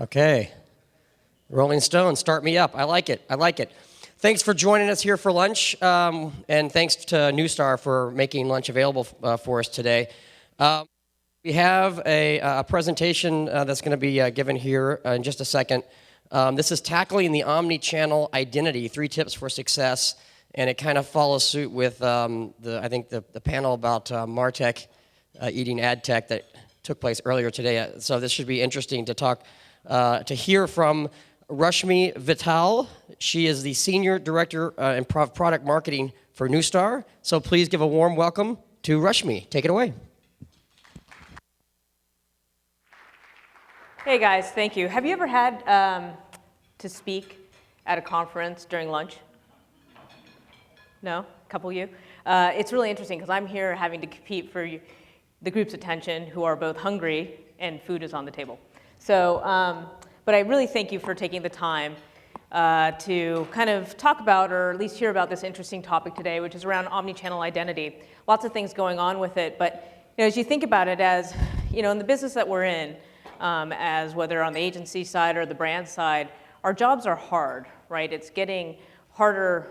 Okay. Rolling Stone, start me up. I like it. I like it. Thanks for joining us here for lunch, and thanks to Newstar for making lunch available for us today. We have a presentation that's going to be given here in just a second. This is tackling the omni-channel identity, 3 tips for success, and it kind of follows suit with the panel about MarTech eating ad tech that took place earlier today. So this should be interesting to talk to hear from Rashmi Vital. She is the Senior Director in Product Marketing for Newstar. So please give a warm welcome to Rashmi. Take it away. Hey guys, thank you. Have you ever had to speak at a conference during lunch? No? A couple of you? It's really interesting because I'm here having to compete for the group's attention who are both hungry and food is on the table. So, but I really thank you for taking the time to kind of talk about, or at least hear about this interesting topic today, which is around omni-channel identity. Lots of things going on with it, but as you think about it, as in the business that we're in, as whether on the agency side or the brand side, our jobs are hard, right? It's getting harder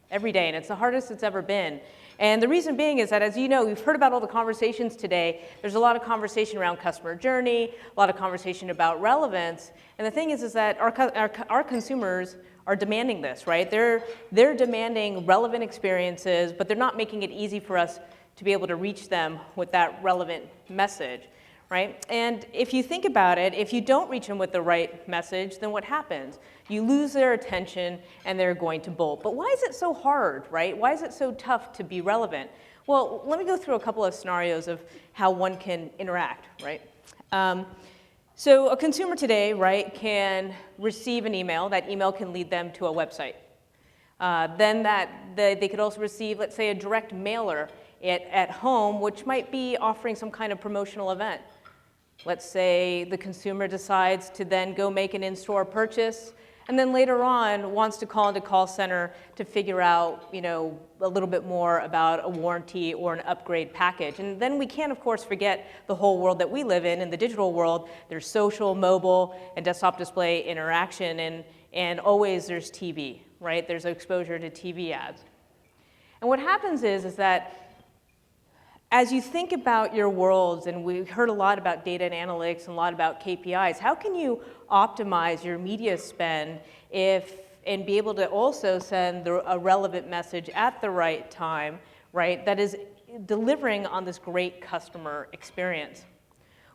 every day, and it's the hardest it's ever been. And the reason being is that, as you know, we've heard about all the conversations today. There's a lot of conversation around customer journey, a lot of conversation about relevance. And the thing is that our consumers are demanding this, right? They're demanding relevant experiences, but they're not making it easy for us to be able to reach them with that relevant message, right? And if you think about it, if you don't reach them with the right message, then what happens? You lose their attention and they're going to bolt. But why is it so hard, right? Why is it so tough to be relevant? Well, let me go through a couple of scenarios of how one can interact, right? So a consumer today, right, can receive an email. That email can lead them to a website. Then they could also receive, let's say, a direct mailer at home, which might be offering some kind of promotional event. Let's say the consumer decides to then go make an in-store purchase, and then later on wants to call into call center to figure out, a little bit more about a warranty or an upgrade package. And then we can't, of course, forget the whole world that we live in the digital world. There's social, mobile, and desktop display interaction, and always there's TV, right? There's exposure to TV ads. And what happens is that as you think about your worlds, and we heard a lot about data and analytics and a lot about KPIs, how can you optimize your media spend and be able to also send a relevant message at the right time, right, that is delivering on this great customer experience?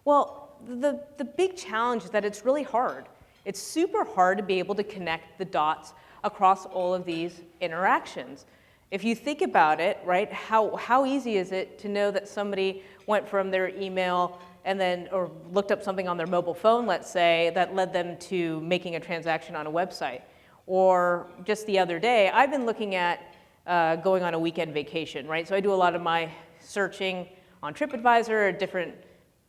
Well, the big challenge is that it's really hard. It's super hard to be able to connect the dots across all of these interactions. If you think about it, right, how easy is it to know that somebody went from their email and then, or looked up something on their mobile phone, let's say, that led them to making a transaction on a website? Or just the other day, I've been looking at going on a weekend vacation, right? So I do a lot of my searching on TripAdvisor,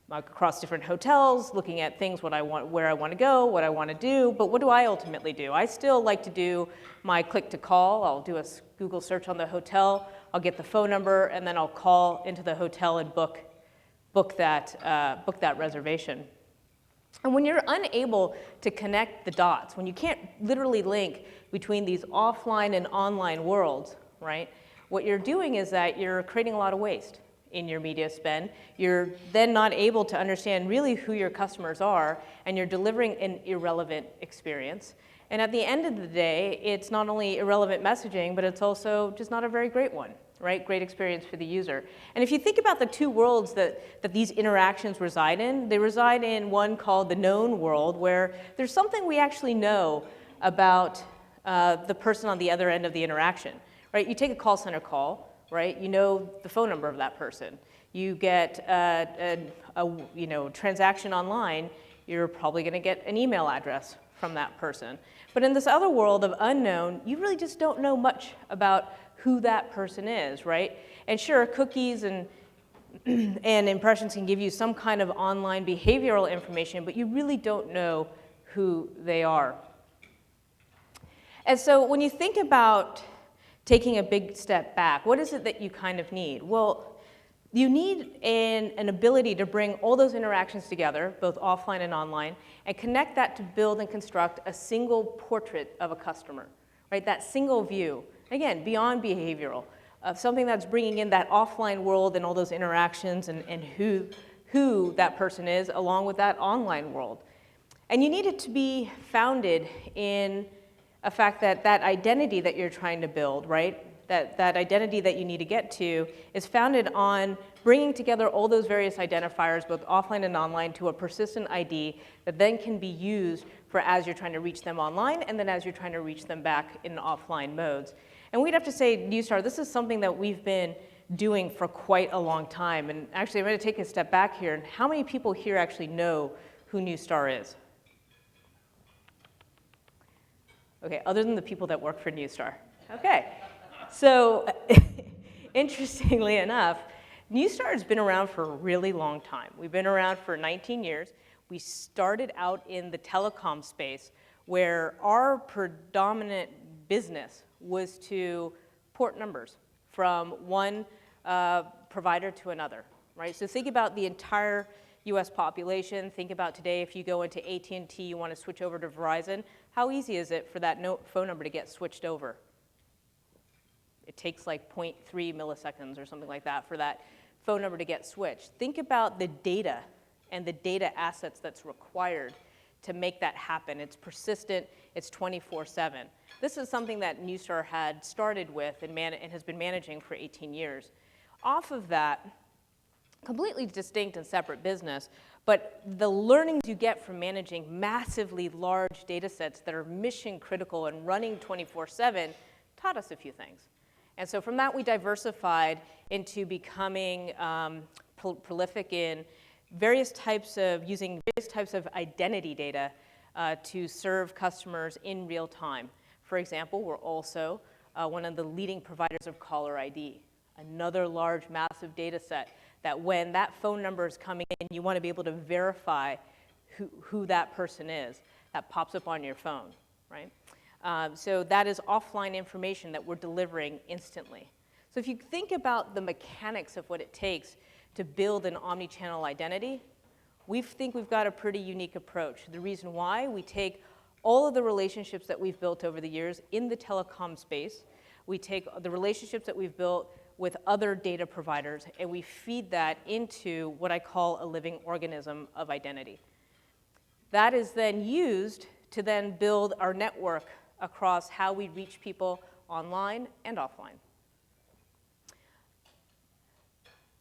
across different hotels, looking at things, where I want to go, what I want to do. But what do I ultimately do? I still like to do my click to call. I'll do a Google search on the hotel. I'll get the phone number, and then I'll call into the hotel and book that reservation. And when you're unable to connect the dots, when you can't literally link between these offline and online worlds, right? What you're doing is that you're creating a lot of waste in your media spend. You're then not able to understand really who your customers are, and you're delivering an irrelevant experience. And at the end of the day, it's not only irrelevant messaging, but it's also just not a very great one, right? Great experience for the user. And if you think about the 2 worlds that these interactions reside in, they reside in one called the known world, where there's something we actually know about the person on the other end of the interaction, right? You take a call center call, right? You know the phone number of that person. You get a transaction online, you're probably going to get an email address from that person. But in this other world of unknown, you really just don't know much about who that person is, right? And sure, cookies and impressions can give you some kind of online behavioral information, but you really don't know who they are. And so when you think about taking a big step back, what is it that you kind of need? Well, You need an ability to bring all those interactions together, both offline and online, and connect that to build and construct a single portrait of a customer, right? That single view, again, beyond behavioral, of something that's bringing in that offline world and all those interactions and who that person is, along with that online world. And you need it to be founded in a fact that that identity that you're trying to build, right? That identity that you need to get to is founded on bringing together all those various identifiers, both offline and online, to a persistent ID that then can be used for as you're trying to reach them online and then as you're trying to reach them back in offline modes. And we'd have to say, Newstar, this is something that we've been doing for quite a long time. And actually, I'm going to take a step back here. And how many people here actually know who Newstar is? Okay, other than the people that work for Newstar. Okay. So, interestingly enough, Newstar has been around for a really long time. We've been around for 19 years. We started out in the telecom space where our predominant business was to port numbers from one provider to another, right? So think about the entire US population. Think about today, if you go into AT&T, you want to switch over to Verizon, how easy is it for that phone number to get switched over? It takes like 0.3 milliseconds or something like that for that phone number to get switched. Think about the data and the data assets that's required to make that happen. It's persistent, it's 24/7. This is something that Newstar had started with and has been managing for 18 years. Off of that, completely distinct and separate business, but the learnings you get from managing massively large data sets that are mission critical and running 24/7 taught us a few things. And so from that, we diversified into becoming prolific in using various types of identity data to serve customers in real time. For example, we're also one of the leading providers of caller ID, another large, massive data set that when that phone number is coming in, you want to be able to verify who that person is. That pops up on your phone, right? So that is offline information that we're delivering instantly. So if you think about the mechanics of what it takes to build an omni-channel identity, we think we've got a pretty unique approach. The reason why, we take all of the relationships that we've built over the years in the telecom space, we take the relationships that we've built with other data providers, and we feed that into what I call a living organism of identity. That is then used to then build our network across how we reach people online and offline.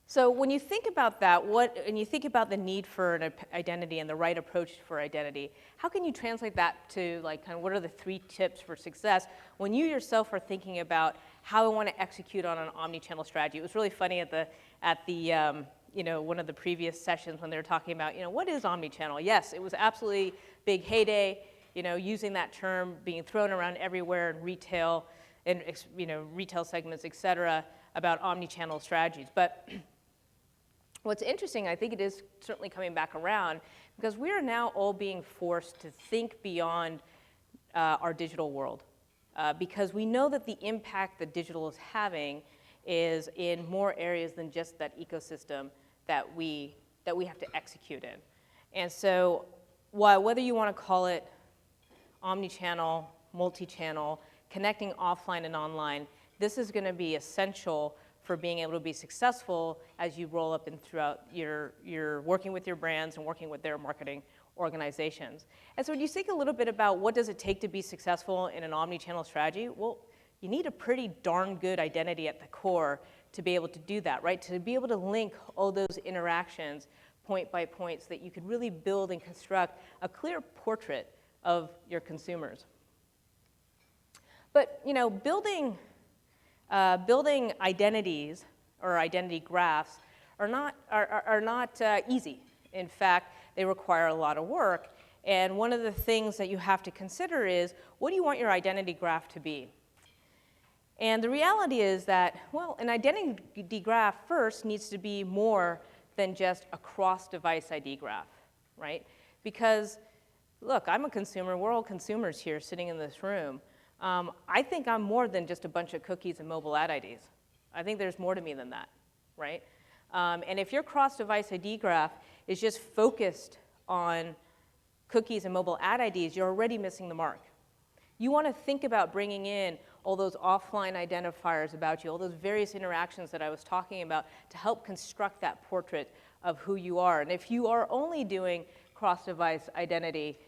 So when you think about that, and you think about the need for an identity and the right approach for identity, how can you translate that to like kind of what are the 3 tips for success when you yourself are thinking about how I want to execute on an omni-channel strategy? It was really funny at the one of the previous sessions when they were talking about, what is omni-channel? Yes, it was absolutely big heyday, using that term being thrown around everywhere in retail and retail segments, et cetera, about omni-channel strategies. But what's interesting, I think it is certainly coming back around, because we are now all being forced to think beyond our digital world, because we know that the impact that digital is having is in more areas than just that ecosystem that we have to execute in. And so whether you want to call it omni-channel, multi-channel, connecting offline and online, this is going to be essential for being able to be successful as you roll up and throughout your working with your brands and working with their marketing organizations. And so when you think a little bit about what does it take to be successful in an omni-channel strategy, well, you need a pretty darn good identity at the core to be able to do that, right? To be able to link all those interactions point by point so that you could really build and construct a clear portrait of your consumers. But building identities or identity graphs are not easy. In fact, they require a lot of work. And one of the things that you have to consider is, what do you want your identity graph to be? And the reality is that, well, an identity graph first needs to be more than just a cross-device ID graph, right? Because, look, I'm a consumer. We're all consumers here sitting in this room. I think I'm more than just a bunch of cookies and mobile ad IDs. I think there's more to me than that, right? And if your cross-device ID graph is just focused on cookies and mobile ad IDs, you're already missing the mark. You want to think about bringing in all those offline identifiers about you, all those various interactions that I was talking about to help construct that portrait of who you are. And if you are only doing cross-device identity,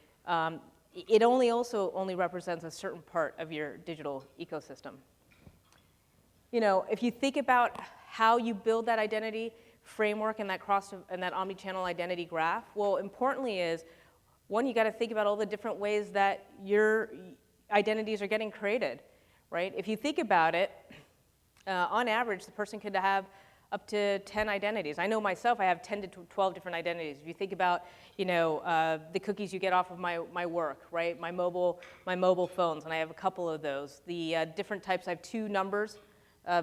it only represents a certain part of your digital ecosystem. You know, if you think about how you build that identity framework and that omni-channel identity graph, well, importantly is, one, you got to think about all the different ways that your identities are getting created, right? If you think about it, on average, the person could have up to 10 identities. I know myself, I have 10 to 12 different identities. If you think about, you know, the cookies you get off of my work, right? My mobile phones, and I have a couple of those. The different types, I have 2 numbers,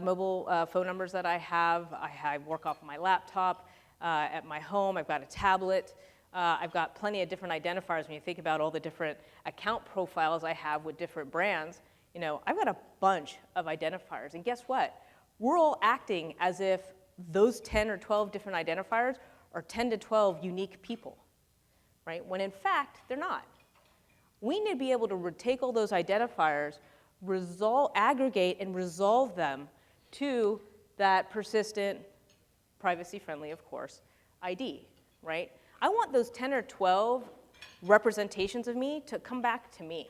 mobile phone numbers that I have. I work off of my laptop. At my home, I've got a tablet. I've got plenty of different identifiers when you think about all the different account profiles I have with different brands. You know, I've got a bunch of identifiers, and guess what? We're all acting as if those 10 or 12 different identifiers are 10 to 12 unique people, right? When in fact, they're not. We need to be able to take all those identifiers, aggregate and resolve them to that persistent, privacy-friendly, of course, ID, right? I want those 10 or 12 representations of me to come back to me.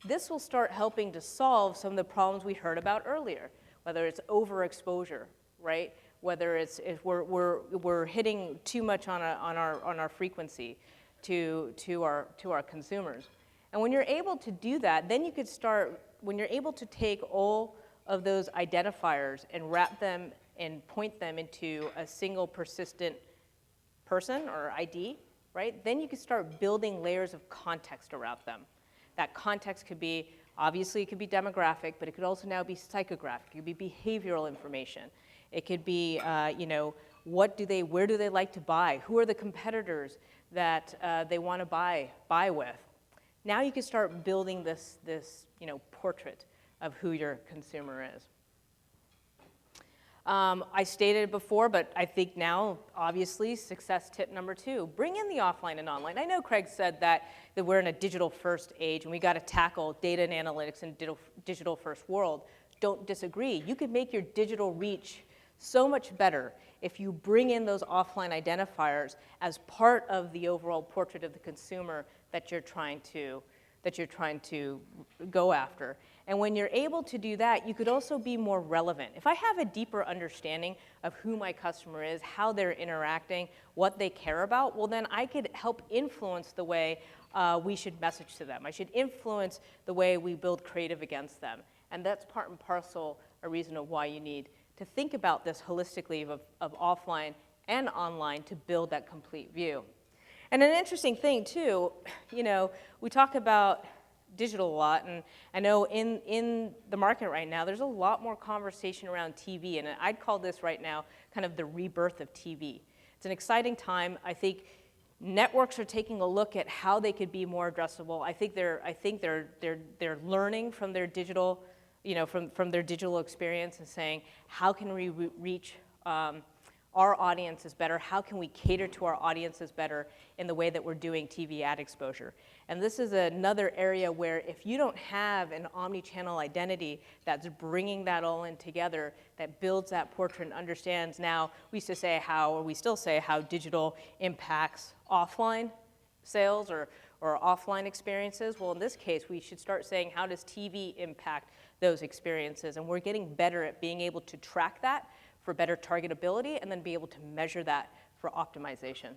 This will start helping to solve some of the problems we heard about earlier, whether it's overexposure, right? Whether it's if we're hitting too much on our frequency to our consumers. And when you're able to do that, then you could start, when you're able to take all of those identifiers and wrap them and point them into a single persistent person or ID, right? Then you can start building layers of context around them. That context could be, obviously it could be demographic, but it could also now be psychographic. It could be behavioral information. It could be, you know, where do they like to buy? Who are the competitors that they want to buy with? Now you can start building this you know, portrait of who your consumer is. I stated it before, but I think now, obviously, success tip number 2, bring in the offline and online. I know Craig said that we're in a digital-first age, and we got to tackle data and analytics in digital-first world. Don't disagree. You could make your digital reach so much better if you bring in those offline identifiers as part of the overall portrait of the consumer that you're trying to go after. And when you're able to do that, you could also be more relevant. If I have a deeper understanding of who my customer is, how they're interacting, what they care about, well then I could help influence the way we should message to them. I should influence the way we build creative against them. And that's part and parcel a reason of why you need to think about this holistically of offline and online to build that complete view. And an interesting thing too, you know, we talk about digital a lot, and I know in the market right now, there's a lot more conversation around TV, and I'd call this right now kind of the rebirth of TV. It's an exciting time. I think networks are taking a look at how they could be more addressable. I think they're learning from their digital, you know, from their digital experience and saying, how can we reach our audiences better? How can we cater to our audiences better in the way that we're doing TV ad exposure? And this is another area where if you don't have an omni-channel identity that's bringing that all in together, that builds that portrait and understands now, we used to say how, or we still say how digital impacts offline sales or offline experiences. Well, in this case, we should start saying, how does TV impact those experiences? And we're getting better at being able to track that for better targetability, and then be able to measure that for optimization.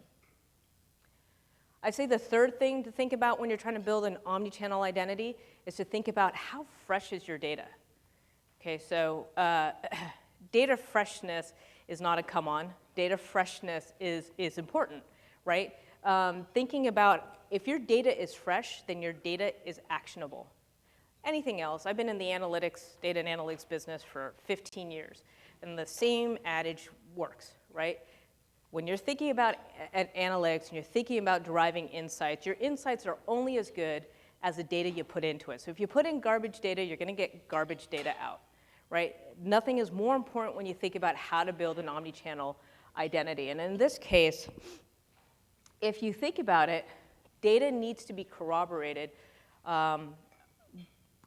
I'd say the third thing to think about when you're trying to build an omni-channel identity is to think about how fresh is your data. Okay, so data freshness is not a come on. Data freshness is important, right? Thinking about if your data is fresh, then your data is actionable. Anything else, I've been in the data and analytics business for 15 years. And the same adage works, right? When you're thinking about analytics and you're thinking about deriving insights, your insights are only as good as the data you put into it. So if you put in garbage data, you're going to get garbage data out, right? Nothing is more important when you think about how to build an omni-channel identity. And in this case, if you think about it, data needs to be corroborated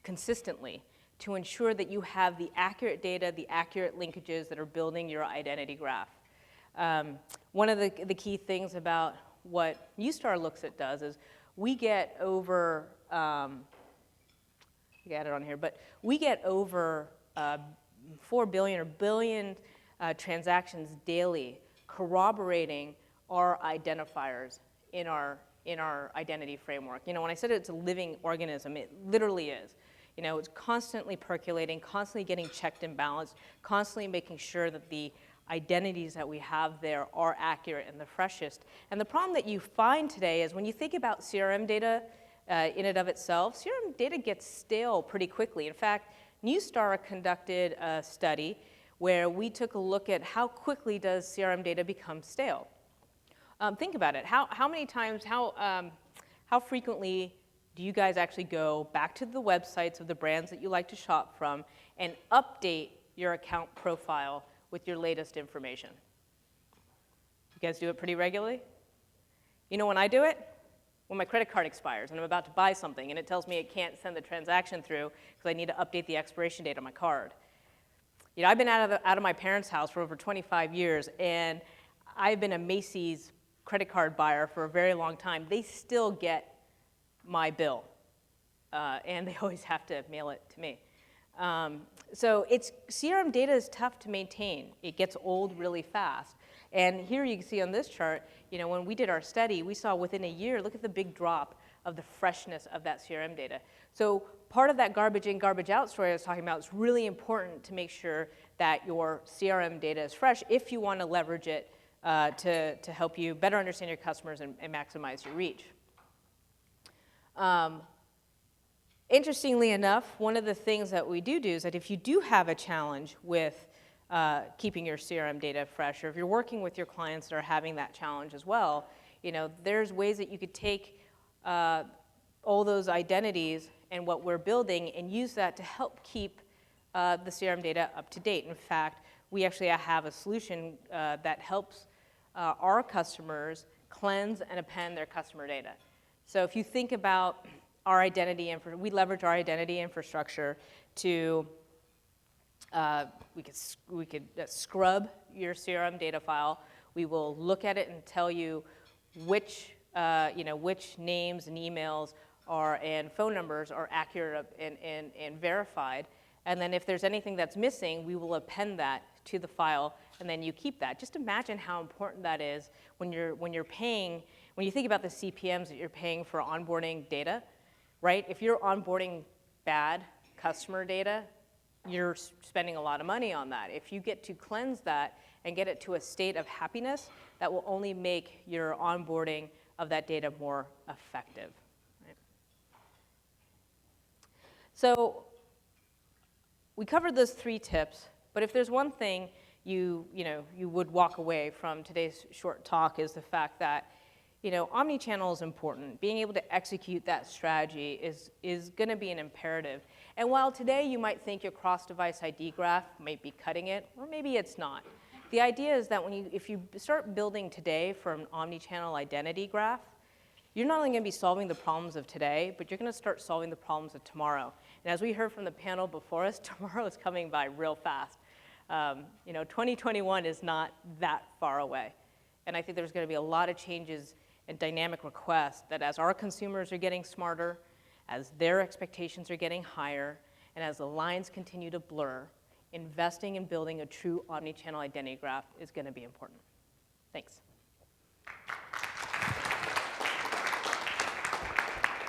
consistently to ensure that you have the accurate data, the accurate linkages that are building your identity graph. One of the key things about what Neustar looks at does is we get over, I got it on here, but we get over 4 billion or billion transactions daily corroborating our identifiers in our identity framework. You know, when I said it's a living organism, it literally is. You know, it's constantly percolating, constantly getting checked and balanced, constantly making sure that the identities that we have there are accurate and the freshest. And the problem that you find today is when you think about CRM data in and of itself, CRM data gets stale pretty quickly. In fact, Neustar conducted a study where we took a look at how quickly does CRM data become stale. Think about it. How many times, how frequently do you guys actually go back to the websites of the brands that you like to shop from and update your account profile with your latest information? You guys do it pretty regularly? You know when I do it? When my credit card expires and I'm about to buy something and it tells me it can't send the transaction through because I need to update the expiration date on my card. You know, I've been out of my parents' house for over 25 years, and I've been a Macy's credit card buyer for a very long time. They still get my bill, and they always have to mail it to me. So CRM data is tough to maintain. It gets old really fast. And here you can see on this chart, you know, when we did our study, we saw within a year, look at the big drop of the freshness of that CRM data. So part of that garbage in, garbage out story I was talking about is really important to make sure that your CRM data is fresh if you want to leverage it to help you better understand your customers and maximize your reach. Interestingly enough, one of the things that we do is that if you do have a challenge with keeping your CRM data fresh, or if you're working with your clients that are having that challenge as well, you know, there's ways that you could take all those identities and what we're building and use that to help keep the CRM data up to date. In fact, we actually have a solution that helps our customers cleanse and append their customer data. So if you think about our identity, we leverage our identity infrastructure to, we could scrub your CRM data file. We will look at it and tell you which, which names and emails and phone numbers are accurate and verified. And then if there's anything that's missing, we will append that to the file, and then you keep that. Just imagine how important that is when you're paying, when you think about the CPMs that you're paying for onboarding data, right? If you're onboarding bad customer data, you're spending a lot of money on that. If you get to cleanse that and get it to a state of happiness, that will only make your onboarding of that data more effective. Right? So we covered those 3 tips, but if there's one thing you would walk away from today's short talk is the fact that, you know, omnichannel is important. Being able to execute that strategy is going to be an imperative. And while today you might think your cross-device ID graph might be cutting it, or maybe it's not, the idea is that if you start building today for an omnichannel identity graph, you're not only going to be solving the problems of today, but you're going to start solving the problems of tomorrow. And as we heard from the panel before us, tomorrow is coming by real fast. 2021 is not that far away. And I think there's going to be a lot of changes and dynamic requests that as our consumers are getting smarter, as their expectations are getting higher, and as the lines continue to blur, investing in building a true omnichannel identity graph is going to be important. Thanks.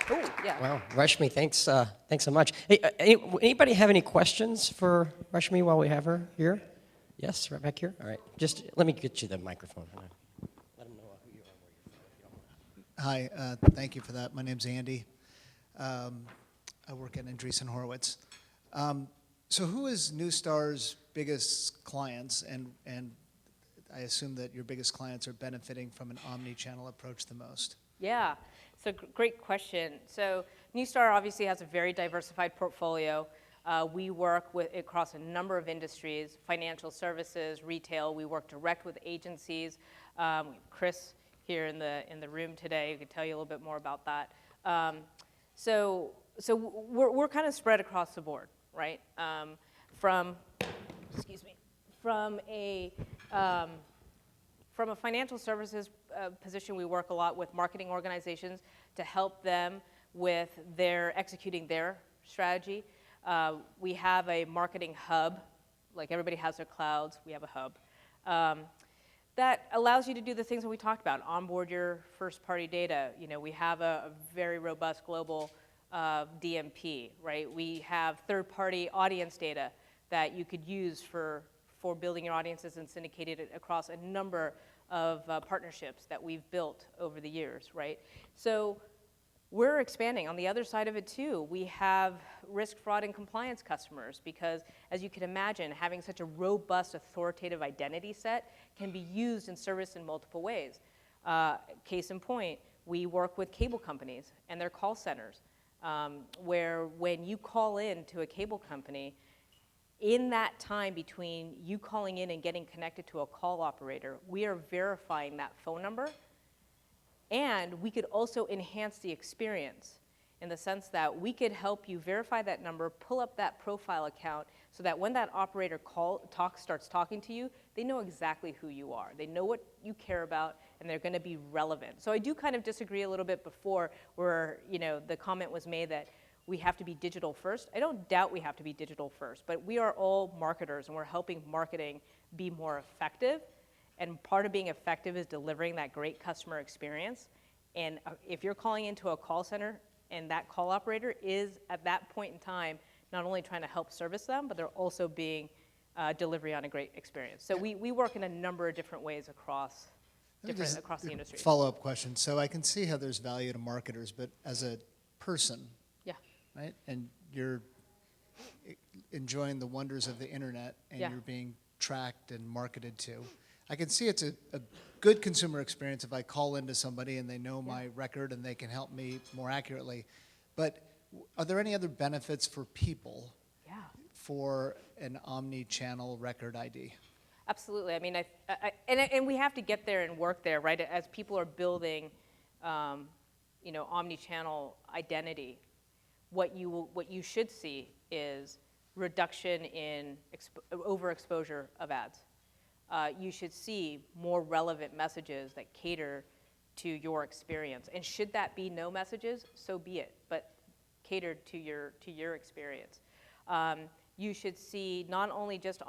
Oh, yeah. Wow, Rashmi, thanks so much. Hey, anybody have any questions for Rashmi while we have her here? Yes, right back here. All right, just let me get you the microphone. Let them know who you are, where you're from. Hi, thank you for that. My name's Andy. I work at Andreessen Horowitz. So who is Neustar's biggest clients, and I assume that your biggest clients are benefiting from an omni-channel approach the most? Yeah, it's a great question. So Neustar obviously has a very diversified portfolio. We work across a number of industries, financial services, retail. We work direct with agencies. We have Chris here in the room today who could tell you a little bit more about that. So we're kind of spread across the board, right? From a financial services position, we work a lot with marketing organizations to help them with executing their strategy. We have a marketing hub, like everybody has their clouds, we have a hub, that allows you to do the things that we talked about, onboard your first-party data. You know, we have a very robust global DMP, right? We have third-party audience data that you could use for building your audiences and syndicated it across a number of partnerships that we've built over the years, right? So we're expanding. On the other side of it too, we have risk, fraud, and compliance customers because, as you can imagine, having such a robust authoritative identity set can be used and serviced in multiple ways. Case in point, we work with cable companies and their call centers, where when you call in to a cable company, in that time between you calling in and getting connected to a call operator, we are verifying that phone number. And we could also enhance the experience in the sense that we could help you verify that number, pull up that profile account, so that when that operator starts talking to you, they know exactly who you are. They know what you care about, and they're going to be relevant. So I do kind of disagree a little bit before where, you know, the comment was made that we have to be digital first. I don't doubt we have to be digital first, but we are all marketers, and we're helping marketing be more effective. And part of being effective is delivering that great customer experience. And if you're calling into a call center and that call operator is at that point in time not only trying to help service them, but they're also being delivery on a great experience. So we work in a number of different ways across the industry. Follow-up question. So I can see how there's value to marketers, but as a person, yeah, right? And you're enjoying the wonders of the internet, and Yeah. you're being tracked and marketed to. I can see it's a good consumer experience if I call into somebody and they know my record and they can help me more accurately. But are there any other benefits for people for an omni-channel record ID? Absolutely. I mean, and we have to get there and work there, right? As people are building, you know, omni-channel identity, what you should see is reduction in overexposure of ads. You should see more relevant messages that cater to your experience. And should that be no messages, so be it, but catered to your experience. You should see not only just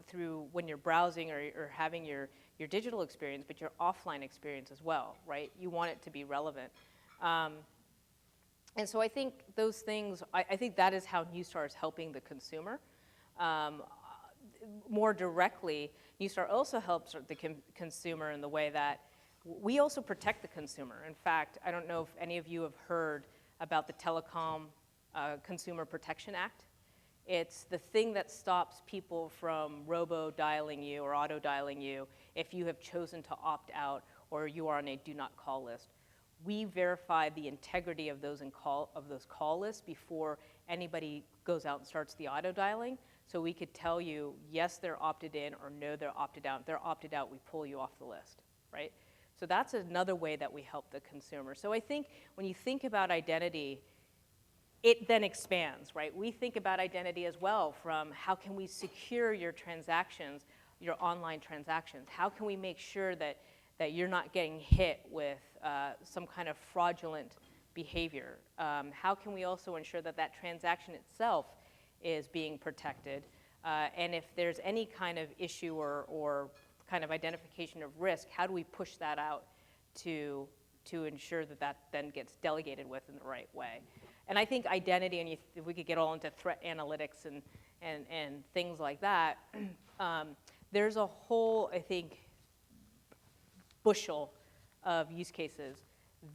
through when you're browsing or having your digital experience, but your offline experience as well, right? You want it to be relevant. And so I think those things, I think that is how Neustar is helping the consumer. More directly, Neustar also helps the consumer in the way that we also protect the consumer. In fact, I don't know if any of you have heard about the Telecom Consumer Protection Act. It's the thing that stops people from robo-dialing you or auto-dialing you if you have chosen to opt out or you are on a do not call list. We verify the integrity of those call lists before anybody goes out and starts the auto-dialing. So we could tell you, yes, they're opted in, or no, they're opted out. If they're opted out, we pull you off the list, right? So that's another way that we help the consumer. So I think when you think about identity, it then expands, right? We think about identity as well from how can we secure your transactions, your online transactions? How can we make sure that you're not getting hit with some kind of fraudulent behavior? How can we also ensure that that transaction itself is being protected? And if there's any kind of issue or kind of identification of risk, how do we push that out to ensure that then gets delegated with in the right way? And I think identity, and if we could get all into threat analytics and things like that, there's a whole, I think, bushel of use cases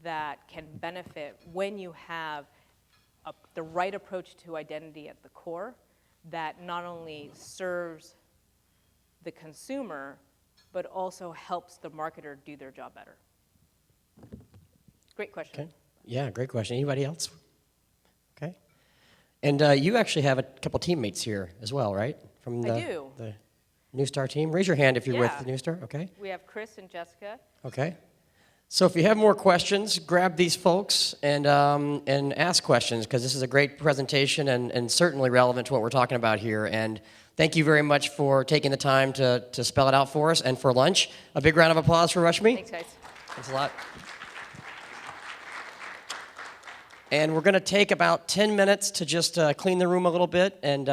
that can benefit when you have the right approach to identity at the core that not only serves the consumer, but also helps the marketer do their job better. Great question. Okay. Yeah, great question. Anybody else? Okay. And you actually have a couple teammates here as well, right? From I do. the New Star team. Raise your hand if you're with Yeah. the New Star. Okay. We have Chris and Jessica. Okay. So if you have more questions, grab these folks and ask questions, because this is a great presentation and certainly relevant to what we're talking about here. And thank you very much for taking the time to spell it out for us and for lunch. A big round of applause for Rashmi. Thanks, guys. Thanks a lot. And we're going to take about 10 minutes to just clean the room a little bit and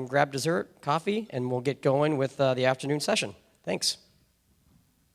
grab dessert, coffee, and we'll get going with the afternoon session. Thanks.